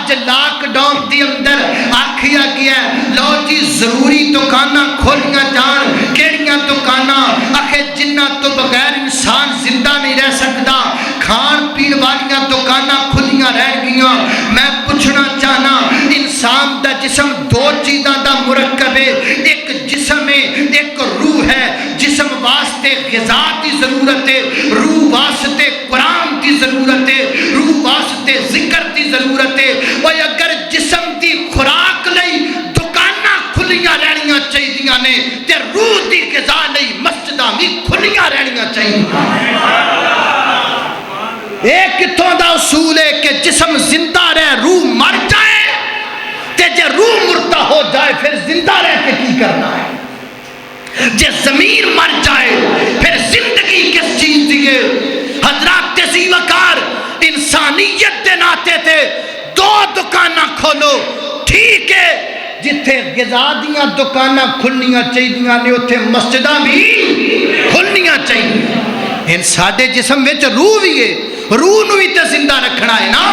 اج lock down the اندر آکھیا گیا لو جی ضروری دکاناں کھولیاں جان کیڑیاں دکاناں آخے جنہ تو بغیر انسان زندہ نہیں رہ سکتا کھان پین والیاں دکاناں کھلیاں رہ گیاں میں پوچھنا چاہنا انسان دا جسم دو چیزاں دا مرکب ہے ایک جسم ہے ایک روح ہے جسم واسطے غذا کی ضرورت ہے روح واسطے قرآن کی ضرورت ہے روح واسطے ذکر کی ضرورت ہے اور اگر جسم کی خوراک لئی دکاناں کھلیاں رہنیاں چاہیے نے تے روح کی غذا لئی مسجداں بھی کھلیاں رہنیاں چاہیے ایک کتوں دا اصول ہے کہ جسم زندہ رہ روح مر جائے تے جے روح مردہ ہو جائے پھر زندہ رہ کے کی کرنا ہے جے ضمیر مر جائے پھر زندگی کس چیز دیئے حضرات تیزی وقار انسانیت دے ناتے تھے دو دکانہ کھولو ٹھیک ہے جتھے غذا دیاں دکانہ کھلنیاں چاہیے نے اتھے مسجدہ بھی کھلنیاں چاہیے ان ساڑھے جسم وچ روح بھی ہے روح نو بھی تے زندہ رکھنا ہے نا